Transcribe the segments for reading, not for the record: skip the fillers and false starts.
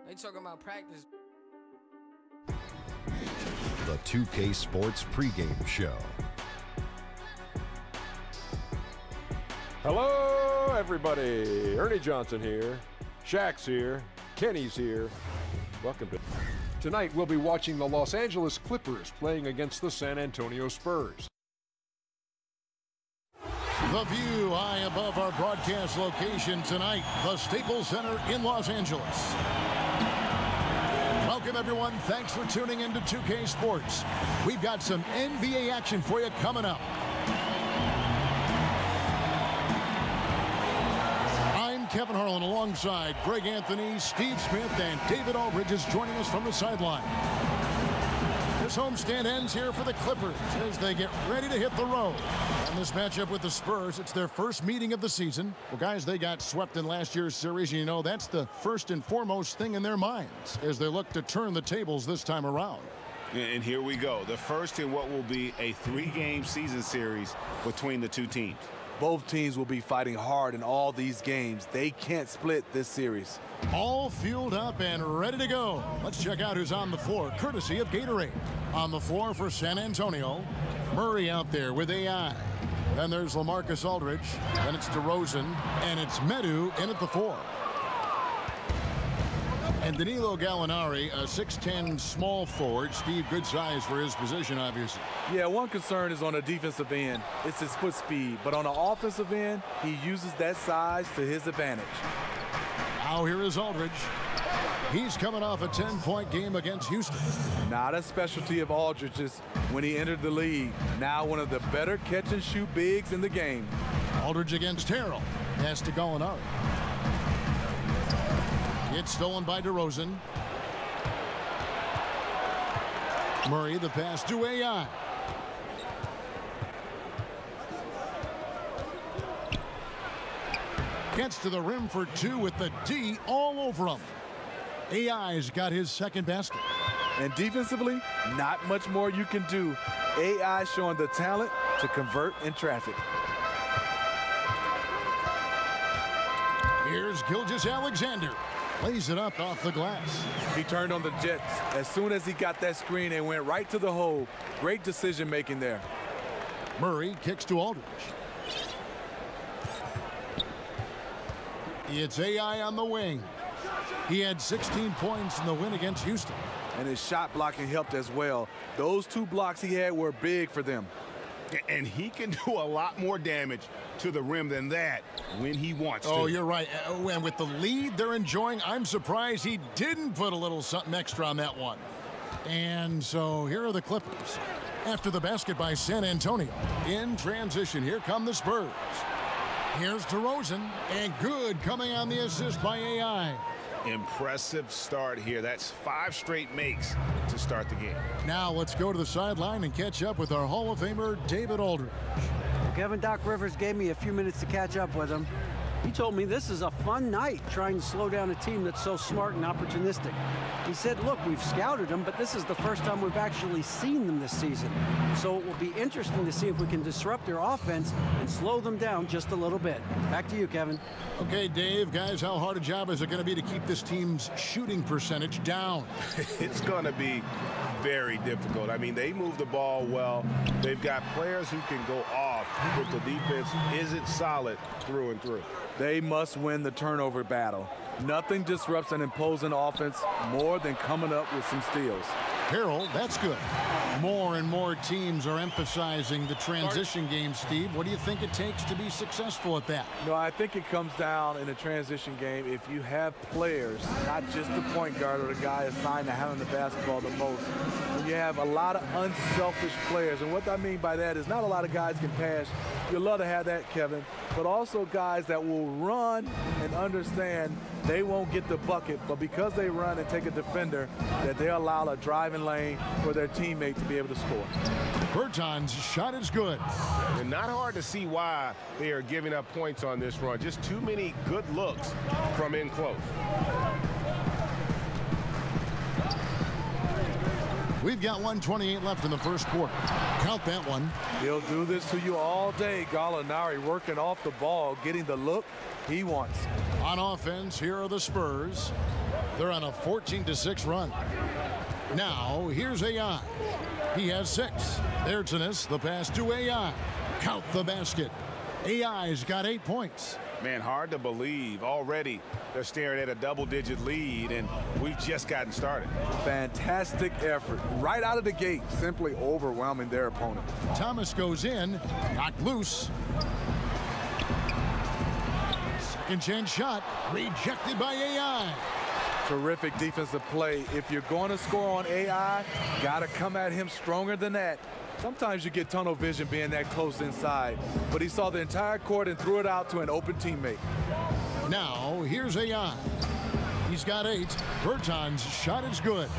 They talking about practice. The 2K Sports pregame show. Hello, everybody. Ernie Johnson here. Shaq's here. Kenny's here. Welcome to... Tonight, we'll be watching the Los Angeles Clippers playing against the San Antonio Spurs. The view high above our broadcast location tonight, the Staples Center in Los Angeles. Welcome, everyone. Thanks for tuning into 2K Sports. We've got some NBA action for you coming up. I'm Kevin Harlan alongside Greg Anthony, Steve Smith, and David Aldridge is joining us from the sideline. This homestand ends here for the Clippers as they get ready to hit the road. And this matchup with the Spurs, it's their first meeting of the season. Well, guys, they got swept in last year's series, and you know that's the first and foremost thing in their minds as they look to turn the tables this time around. And here we go, the first in what will be a three-game season series between the two teams. Both teams will be fighting hard in all these games. They can't split this series. All fueled up and ready to go. Let's check out who's on the floor, courtesy of Gatorade. On the floor for San Antonio, Murray out there with AI. Then there's LaMarcus Aldridge. Then it's DeRozan, and it's Medu in at the 4. And Danilo Gallinari, a 6'10 small forward. Steve, good size for his position, obviously. Yeah, one concern is on the defensive end. It's his foot speed. But on the offensive end, he uses that size to his advantage. Now here is Aldridge. He's coming off a 10-point game against Houston. Not a specialty of Aldridge's when he entered the league. Now one of the better catch-and-shoot bigs in the game. Aldridge against Harrell. Pass to Gallinari. It's stolen by DeRozan. Murray, the pass to AI. Gets to the rim for 2 with the D all over him. AI's got his second basket. And defensively, not much more you can do. AI showing the talent to convert in traffic. Here's Gilgeous-Alexander. Lays it up off the glass. He turned on the Jets. As soon as he got that screen, they went right to the hole. Great decision-making there. Murray kicks to Aldridge. It's AI on the wing. He had 16 points in the win against Houston. And his shot blocking helped as well. Those 2 blocks he had were big for them. And he can do a lot more damage to the rim than that when he wants to. Oh, you're right. And with the lead they're enjoying, I'm surprised he didn't put a little something extra on that one. And so here are the Clippers. After the basket by San Antonio. In transition, here come the Spurs. Here's DeRozan, and good coming on the assist by AI. Impressive start here. That's 5 straight makes to start the game. Now let's go to the sideline and catch up with our Hall of Famer, David Aldridge. Kevin, Doc Rivers gave me a few minutes to catch up with him. He told me this is a fun night trying to slow down a team that's so smart and opportunistic. He said, look, we've scouted them, but this is the first time we've actually seen them this season. So it will be interesting to see if we can disrupt their offense and slow them down just a little bit. Back to you, Kevin. Okay, Dave, guys, how hard a job is it going to be to keep this team's shooting percentage down? It's going to be very difficult. I mean, they move the ball well. They've got players who can go off if the defense isn't solid through and through. They must win the turnover battle. Nothing disrupts an imposing offense more than coming up with some steals. Harrell, that's good. More and more teams are emphasizing the transition game, Steve. What do you think it takes to be successful at that? No, I think it comes down in a transition game if you have players, not just the point guard or the guy assigned to having the basketball the most. When you have a lot of unselfish players, and what I mean by that is not a lot of guys can pass. You'd love to have that, Kevin, but also guys that will run and understand they won't get the bucket, but because they run and take a defender, that they allow a driving lane for their teammate to be able to score. Berton's shot is good. And not hard to see why they are giving up points on this run. Just too many good looks from in close. We've got 1:28 left in the first quarter. Count that one. He'll do this to you all day. Gallinari working off the ball, getting the look he wants. On offense, here are the Spurs. They're on a 14-6 run. Now, here's AI. He has 6. There's the pass to AI. Count the basket. AI's got 8 points. Man, hard to believe. Already, they're staring at a double-digit lead, and we've just gotten started. Fantastic effort. Right out of the gate, simply overwhelming their opponent. Thomas goes in, knocked loose. Second chance shot, rejected by AI. Terrific defensive play. If you're going to score on AI, got to come at him stronger than that. Sometimes you get tunnel vision being that close inside, but he saw the entire court and threw it out to an open teammate. Now, here's AI. He's got 8. Berton's shot is good.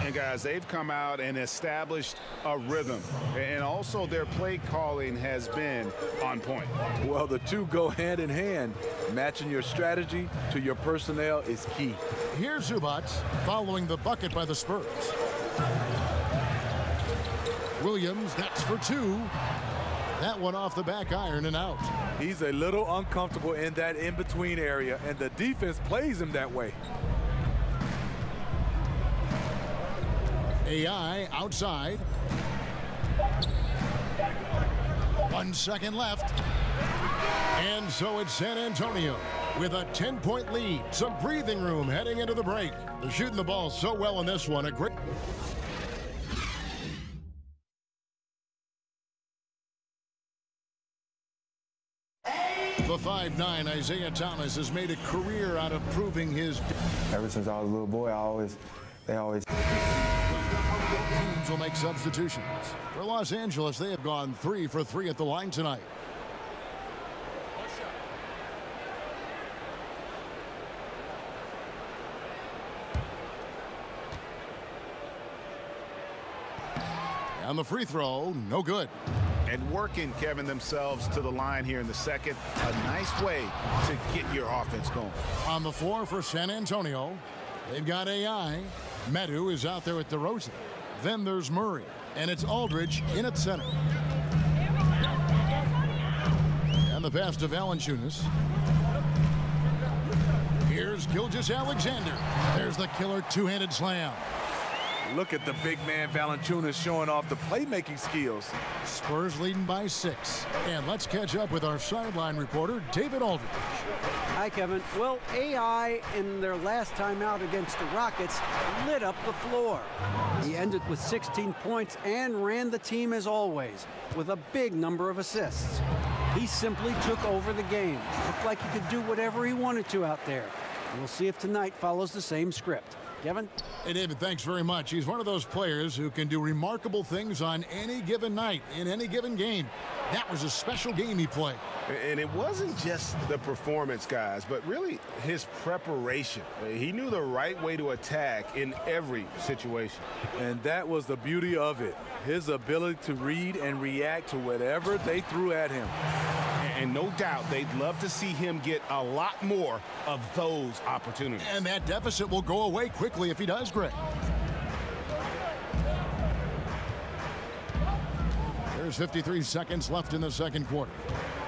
And guys, they've come out and established a rhythm. And also their play calling has been on point. Well, the two go hand in hand. Matching your strategy to your personnel is key. Here's Zubac following the bucket by the Spurs. Williams, that's for 2. That one off the back iron and out. He's a little uncomfortable in that in-between area, and the defense plays him that way. AI outside. 1 second left. And so it's San Antonio with a 10-point lead. Some breathing room heading into the break. They're shooting the ball so well in this one. A great... The 5'9" Isaiah Thomas has made a career out of proving his... Ever since I was a little boy, they always... Teams will make substitutions. For Los Angeles, they have gone 3 for 3 at the line tonight. And the free throw, no good. And working, Kevin, themselves to the line here in the second. A nice way to get your offense going. On the floor for San Antonio, they've got AI. Medu is out there at DeRozan. Then there's Murray, and it's Aldridge in at center. And the pass to Valanciunas. Here's Gilgeous-Alexander. There's the killer two-handed slam. Look at the big man Valanciunas showing off the playmaking skills. Spurs leading by 6. And let's catch up with our sideline reporter, David Aldridge. Hi, Kevin. Well, AI in their last time out against the Rockets lit up the floor. He ended with 16 points and ran the team as always with a big number of assists. He simply took over the game. Looked like he could do whatever he wanted to out there. We'll see if tonight follows the same script. Kevin? Hey, David, thanks very much. He's one of those players who can do remarkable things on any given night, in any given game. That was a special game he played. And it wasn't just the performance, guys, but really his preparation. He knew the right way to attack in every situation. And that was the beauty of it. His ability to read and react to whatever they threw at him. And no doubt they'd love to see him get a lot more of those opportunities. And that deficit will go away quickly if he does, Greg. There's 53 seconds left in the second quarter.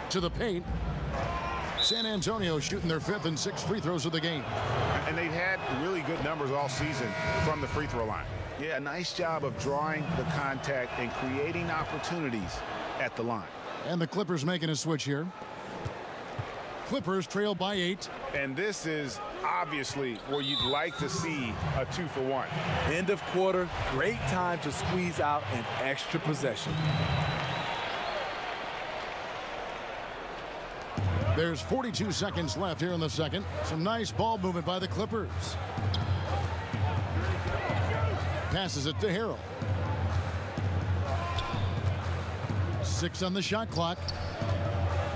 To the paint. San Antonio shooting their 5th and 6th free throws of the game. And they've had really good numbers all season from the free throw line. Yeah, a nice job of drawing the contact and creating opportunities at the line. And the Clippers making a switch here. Clippers trail by 8. And this is obviously where you'd like to see a 2-for-1. End of quarter, great time to squeeze out an extra possession. There's 42 seconds left here in the second. Some nice ball movement by the Clippers. Passes it to Harrell. 6 on the shot clock.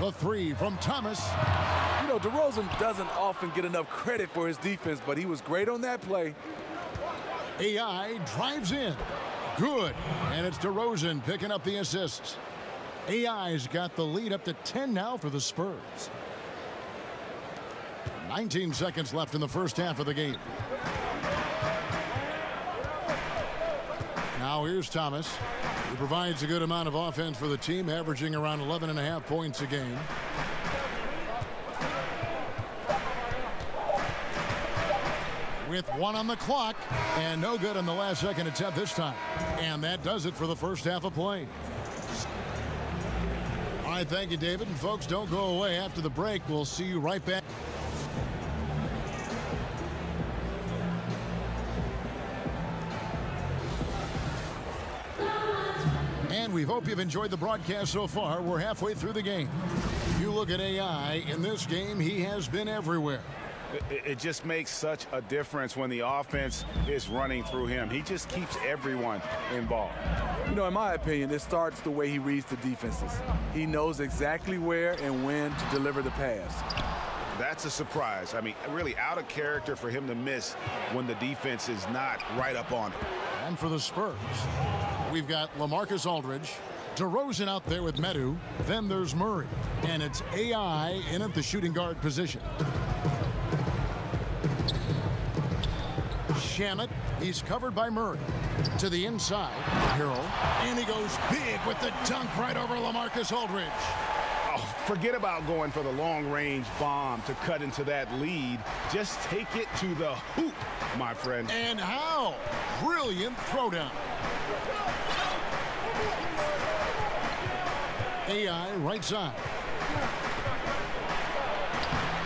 The 3 from Thomas. You know, DeRozan doesn't often get enough credit for his defense, but he was great on that play. AI drives in. Good. And it's DeRozan picking up the assists. AI's got the lead up to 10 now for the Spurs. 19 seconds left in the first half of the game. Now here's Thomas. He provides a good amount of offense for the team, averaging around 11.5 points a game. with 1 on the clock, and no good on the last second attempt this time. And that does it for the first half of play. All right, thank you, David. And folks, don't go away. After the break, we'll see you right back. And we hope you've enjoyed the broadcast so far. We're halfway through the game. You look at AI in this game, he has been everywhere. It just makes such a difference when the offense is running through him. He just keeps everyone involved. You know, in my opinion, it starts the way he reads the defenses. He knows exactly where and when to deliver the pass. That's a surprise. I mean, really out of character for him to miss when the defense is not right up on it. And for the Spurs, we've got LaMarcus Aldridge, DeRozan out there with Medu. Then there's Murray. And it's AI in at the shooting guard position. Shamet, he's covered by Murray. To the inside, Harrell. And he goes big with the dunk right over LaMarcus Aldridge. Oh, forget about going for the long-range bomb to cut into that lead. Just take it to the hoop, my friend. And how? Brilliant throwdown. AI right side.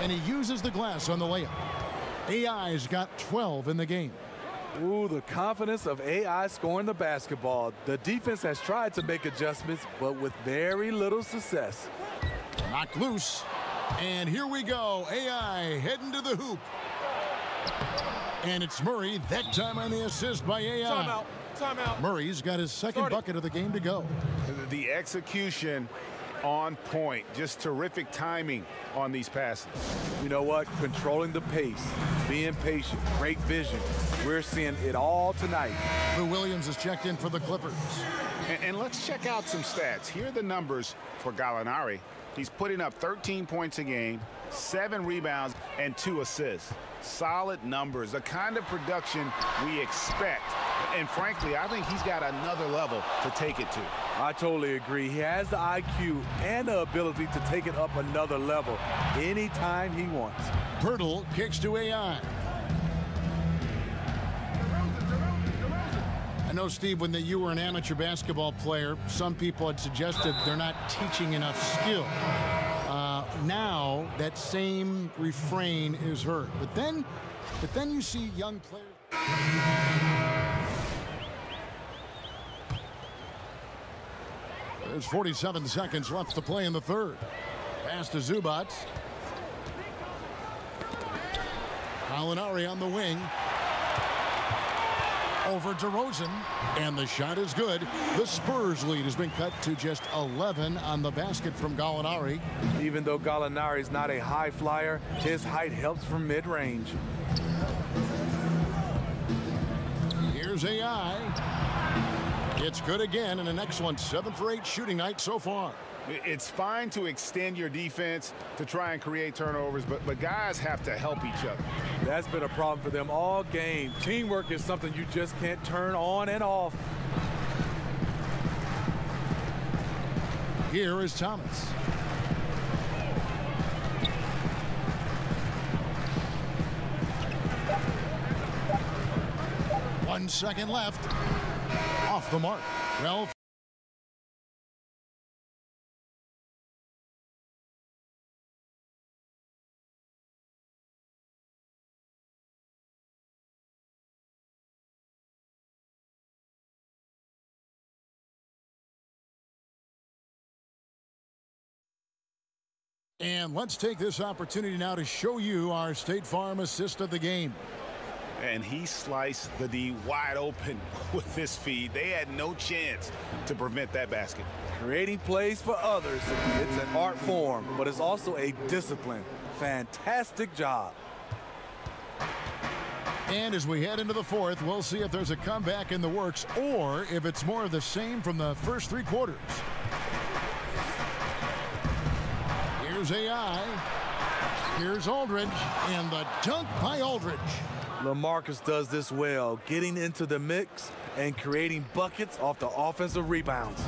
And he uses the glass on the layup. AI's got 12 in the game. Ooh, the confidence of AI scoring the basketball. The defense has tried to make adjustments, but with very little success. Knocked loose. And here we go. AI heading to the hoop. And it's Murray, that time on the assist by AI. Timeout. Timeout. Murray's got his second bucket of the game to go. The execution on point. Just terrific timing on these passes. You know what? Controlling the pace, being patient, great vision. We're seeing it all tonight. Lou Williams is checked in for the Clippers. And let's check out some stats. Here are the numbers for Gallinari. He's putting up 13 points a game, 7 rebounds, and 2 assists. Solid numbers, the kind of production we expect. And frankly, I think he's got another level to take it to. I totally agree. He has the IQ and the ability to take it up another level anytime he wants. Pirtle kicks to AI. I know, Steve, when you were an amateur basketball player, some people had suggested they're not teaching enough skill. Now that same refrain is heard. But then you see young players. There's 47 seconds left to play in the third. Pass to Zubac. Gallinari on the wing. Over DeRozan, and the shot is good. The Spurs lead has been cut to just 11 on the basket from Gallinari. Even though Gallinari is not a high flyer, his height helps from mid-range. Here's AI. It's good again, and an excellent 7 for 8 shooting night so far. It's fine to extend your defense to try and create turnovers, but guys have to help each other. That's been a problem for them all game. Teamwork is something you just can't turn on and off. Here is Thomas. One second left. Off the mark. Well. And let's take this opportunity now to show you our State Farm assist of the game. And he sliced the D wide open with this feed. They had no chance to prevent that basket. Creating plays for others, it's an art form, but it's also a discipline. Fantastic job. And as we head into the fourth, we'll see if there's a comeback in the works or if it's more of the same from the first 3 quarters. Here's AI. Here's Aldridge, and the dunk by Aldridge. LaMarcus does this well, getting into the mix and creating buckets off the offensive rebounds.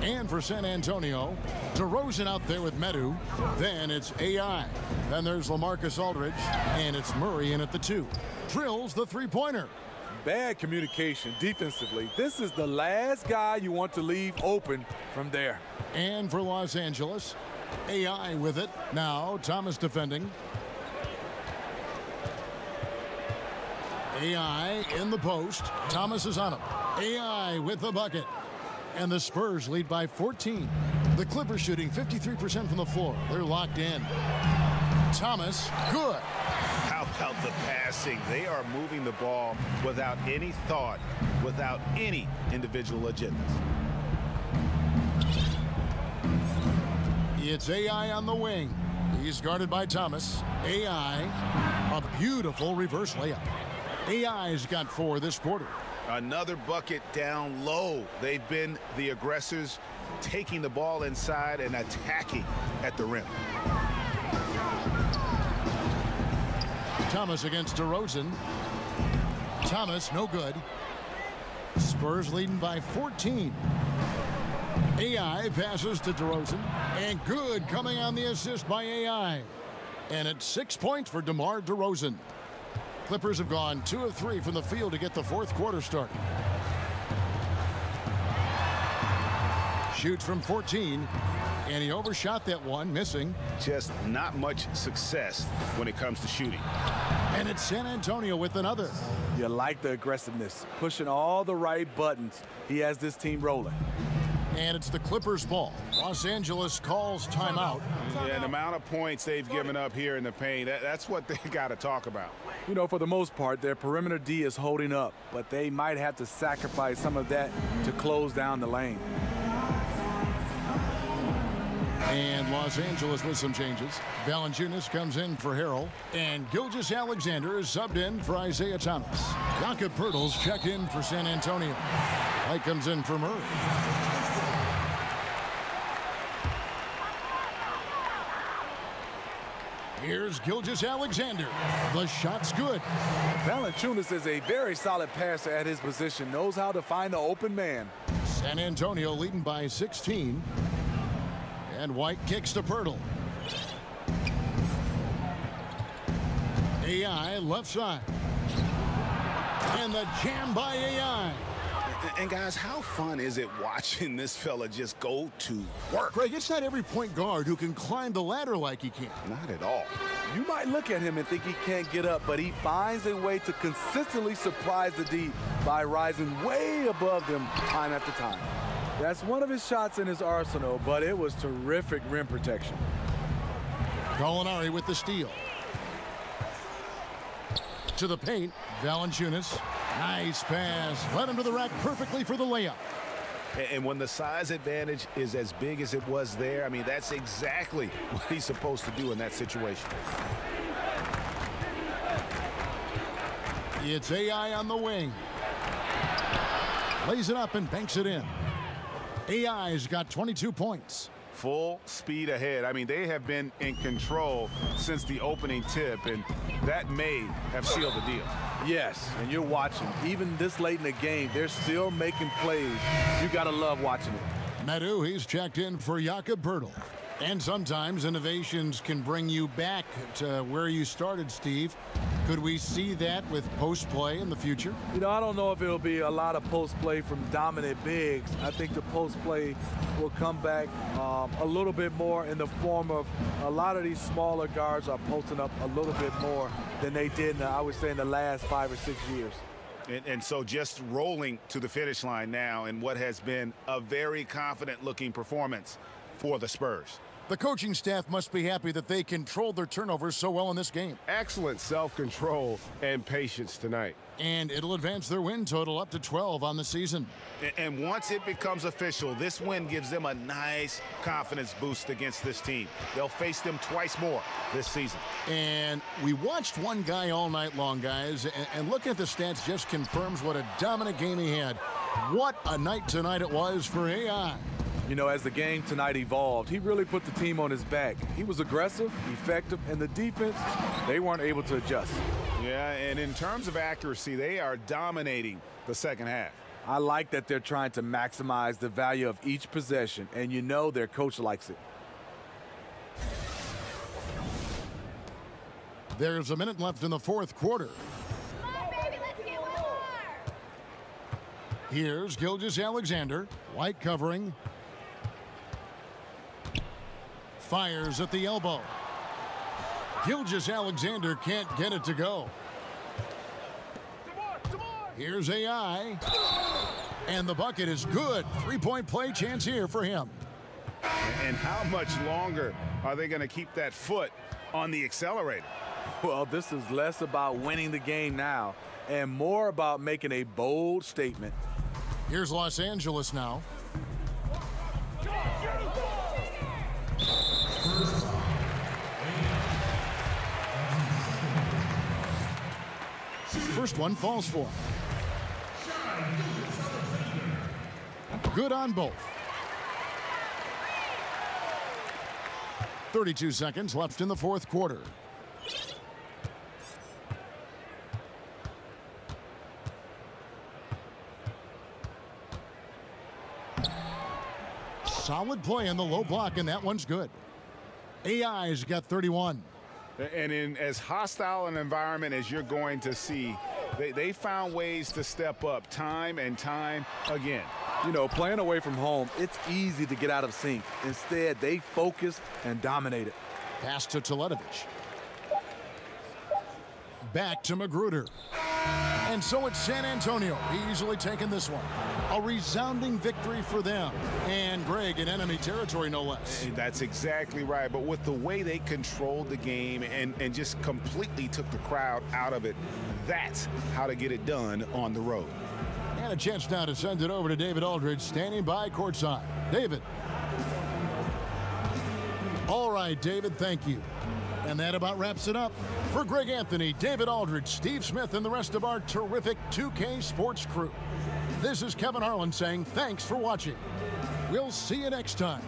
And for San Antonio, DeRozan out there with Medu. Then it's AI. Then there's LaMarcus Aldridge. And it's Murray in at the 2. Drills the three-pointer. Bad communication defensively. This is the last guy you want to leave open from there. And for Los Angeles, AI with it. Now Thomas defending. AI in the post. Thomas is on him. AI with the bucket. And the Spurs lead by 14. The Clippers shooting 53% from the floor. They're locked in. Thomas, good. How about the passing? They are moving the ball without any thought, without any individual agendas. It's AI on the wing. He's guarded by Thomas. AI, a beautiful reverse layup. AI's got 4 this quarter. Another bucket down low. They've been the aggressors, taking the ball inside and attacking at the rim. Thomas against DeRozan. Thomas, no good. Spurs leading by 14. AI passes to DeRozan. And good coming on the assist by AI. And it's 6 points for DeMar DeRozan. Clippers have gone 2 of 3 from the field to get the 4th quarter started. Shoots from 14, and he overshot that one, missing. Just not much success when it comes to shooting. And it's San Antonio with another. You like the aggressiveness, pushing all the right buttons. He has this team rolling. And it's the Clippers' ball. Los Angeles calls timeout. Yeah, and the amount of points they've given up here in the paint, that's what they got to talk about. You know, for the most part, their perimeter D is holding up, but they might have to sacrifice some of that to close down the lane. And Los Angeles with some changes. Valanciunas comes in for Harrell, and Gilgeous-Alexander is subbed in for Isaiah Thomas. Jakob Poeltl's checked in for San Antonio. White comes in for Murray. Here's Gilgeous-Alexander. The shot's good. Valanciunas is a very solid passer at his position, knows how to find the open man. San Antonio leading by 16. And White kicks to Poeltl. AI left side. And the jam by AI. And guys, how fun is it watching this fella just go to work? Greg, it's not every point guard who can climb the ladder like he can. Not at all. You might look at him and think he can't get up, but he finds a way to consistently surprise the D by rising way above them time after time. That's one of his shots in his arsenal, but it was terrific rim protection. Gallinari with the steal. To the paint, Valanciunas. Nice pass. Led him to the rack perfectly for the layup. And when the size advantage is as big as it was there, I mean, that's exactly what he's supposed to do in that situation. It's AI on the wing. Lays it up and banks it in. AI's got 22 points. Full speed ahead. I mean, they have been in control since the opening tip, and that may have sealed the deal. Yes, and you're watching. Even this late in the game, they're still making plays. You got to love watching it. Medu, he's checked in for Jakob Poeltl. And sometimes innovations can bring you back to where you started, Steve. Could we see that with post play in the future? You know, I don't know if it'll be a lot of post play from dominant bigs. I think the post play will come back a little bit more in the form of a lot of these smaller guards are posting up a little bit more than they did, I would say, in the last 5 or 6 years. And so just rolling to the finish line now in what has been a very confident-looking performance for the Spurs. The coaching staff must be happy that they controlled their turnovers so well in this game. Excellent self-control and patience tonight. And it'll advance their win total up to 12 on the season. And once it becomes official, this win gives them a nice confidence boost against this team. They'll face them twice more this season. And we watched one guy all night long, guys, and looking at the stats just confirms what a dominant game he had. What a night tonight it was for AI. You know, as the game tonight evolved, he really put the team on his back. He was aggressive, effective, and the defense, they weren't able to adjust. Yeah, and in terms of accuracy, they are dominating the second half. I like that they're trying to maximize the value of each possession, and you know their coach likes it. There's a minute left in the fourth quarter. Here's Gilgeous-Alexander, white covering. Fires at the elbow. Gilgeous-Alexander can't get it to go. Here's AI. And the bucket is good. Three-point play chance here for him. And how much longer are they going to keep that foot on the accelerator? Well, this is less about winning the game now and more about making a bold statement. Here's Los Angeles now. First one falls for him. Good on both. 32 seconds left in the fourth quarter. Solid play in the low block, and that one's good. AI's got 31. And in as hostile an environment as you're going to see, they found ways to step up time and time again. You know, playing away from home, it's easy to get out of sync. Instead, they focused and dominated. Pass to Teletovic. Back to Magruder. And so it's San Antonio easily taking this one. A resounding victory for them. And Greg in enemy territory, no less. And that's exactly right. But with the way they controlled the game and just completely took the crowd out of it, that's how to get it done on the road. And a chance now to send it over to David Aldridge, standing by courtside. David. All right, David, thank you. And that about wraps it up. For Greg Anthony, David Aldridge, Steve Smith, and the rest of our terrific 2K Sports crew, this is Kevin Harlan saying thanks for watching. We'll see you next time.